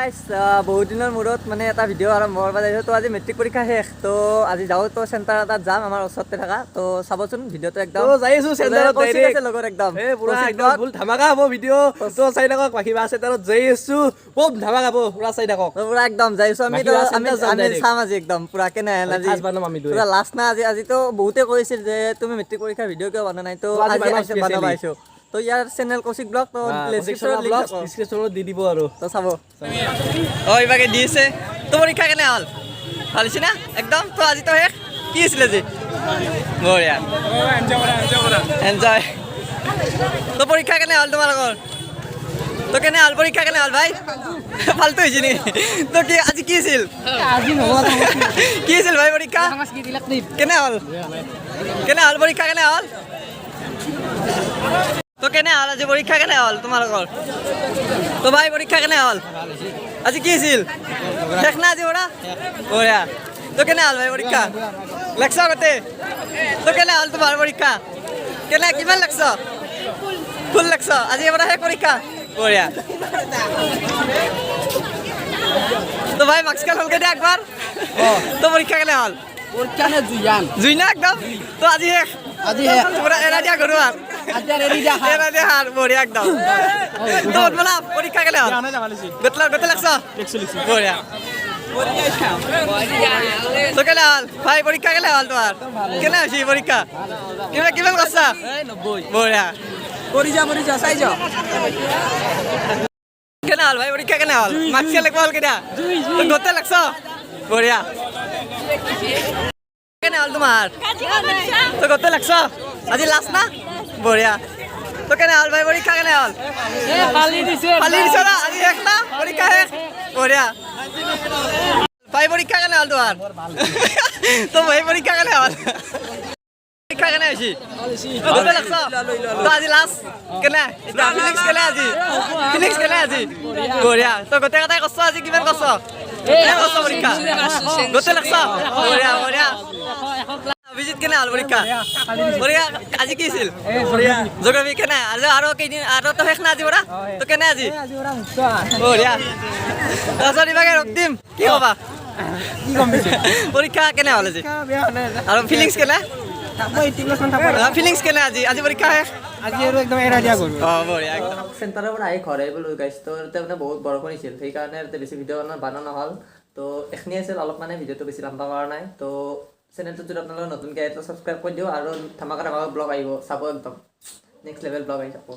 guys বহুত দিনৰ মূৰত মানে এটা ভিডিঅ' আৰম্ভ কৰিব যাইছো তো আজি মেট্ৰিক পৰীক্ষা শেষ তো আজি যাও তো চেণ্টাৰ এটাত যাম আমাৰ ওচৰতে থকা তো চাবচোন ভিডিঅ'টো একদম তো যাইছো চেণ্টাৰত ডাইৰেক্ট লগৰ একদম এ পুৰা একদম ফুল ধামাকা হ'ব ভিডিঅ' তো চাই থাকক বাকিবা চেণ্টাৰত যাই আছো খুব ধামাকা হ'ব পুৰা চাই থাকক তো পুৰা একদম যাইছো আমি তো আমি চাম আজি একদম পুৰা কেনে আজি পুৰা লাষ্ট না আজি তো বহুতে কৈছিল যে তুমি মেট্ৰিক পৰীক্ষাৰ ভিডিঅ' কিয় বনা নাই তো আজি বনাব আহিছো তো ইয়াৰ চেনেল কৌশিক ব্লগ তো ডেসক্ৰিপচনত দি দিব আৰু তো চাব ও ইবাকে দিছে তো পৰীক্ষা কেনে হল ভাল হৈছে না একদম তো আজি তো শেষ কি আছিল আজি বঢ়িয়া এনজয় তো পৰীক্ষা কেনে হল তোমালোকৰ তো কেনে হল পৰীক্ষা কেনে হল ভাই ফালতু হৈছে নি তো কি আজি কি আছিল আজি নহ'ল কি আছিল ভাই পৰীক্ষা কেনে হল পৰীক্ষা কেনে হল তো কেনে হল আজি পৰীক্ষা কেনে হল তোমালোকৰ তো ভাই পৰীক্ষা কেনে হল আজি কি আছিল শেষ না আজি ওৰা ওৰা তো কেনে হল ভাই পৰীক্ষা লাগছ কতে তো কেনে হল তোমাৰ পৰীক্ষা কেনে কিমান লাগছ ফুল লাগছ আজি এবাৰ শেষ পৰীক্ষা ওৰা তো ভাই মাৰ্কস কাল হলকে দে একবাৰ তো পৰীক্ষা কেনে হল পৰীক্ষা নে জুই না একদম তো আজি শেষ পুরা এরা দিয়া করু আর এরা দিয়া হার বড়িয়া একদম তো বলা পরীক্ষা কেন হল গতলা লাগছ বড়িয়া তো কেন হল ভাই পরীক্ষা কেন হল তোমার কেন হইছি পরীক্ষা কিমান করছা 90 বড়িয়া পরিজা চাই যাও কেন হল ভাই পরীক্ষা কেন হল মার্কস লাগব হল কেডা গতে লাগছ বড়িয়া কেন হল তোমার তো গতে লাগছ আজি লাস্ট না বঢ়িয়া তো কেনে হল ভাই পরীক্ষা কেনে হল ফালি দিছে না আজি শেষ না পরীক্ষা শেষ বঢ়িয়া ভাই পরীক্ষা কেনে হল তোমার তো ভাই পরীক্ষা কেনে হল পরীক্ষা কেনে হইছি গতে লাগছ তো আজি লাস্ট কেনে ফিলিংস কেনে আজি বঢ়িয়া তো গতে কথাই কষ্ট আজি কিমান কষ্ট পরীক্ষা গতে লাগছ বঢ়িয়া অভিজিৎ কেনে হল পরীক্ষা আজি কি আছিল জিওগ্রাফি কেনে আৰু কেইদিন আৰু তো শেষ না আজি ওৰা তো কেনে আজি বঢ়িয়া তাৰপিছত ইবাগে ৰক্তিম কি হবা পৰীক্ষা কেনে হল আজি আৰু ফিলিংস কেনে আজি পৰীক্ষা শেষ আজি আৰু একদম এৰা দিয়া গ'ল বঢ়িয়া একদম চেণ্টাৰৰ পৰা আহি ঘৰ আহিব লৈ গাইছ তো মানে বহুত বৰষুণ হৈছিল সেইকাৰণে বেছি ভিডিঅ' বনোৱা নহ'ল তো এখনি আছিল অলপ মানে ভিডিঅ'টো বেছি লম্বা কৰা নাই তো চেনেলটো যদি আপোনালোকে নতুনকৈ আহিলে ছাবস্ক্ৰাইব কৰি দিওঁ আৰু ধামাকা ব্লগ আহিব চাব একদম নেক্সট লেভেল ব্লগ আহি যাব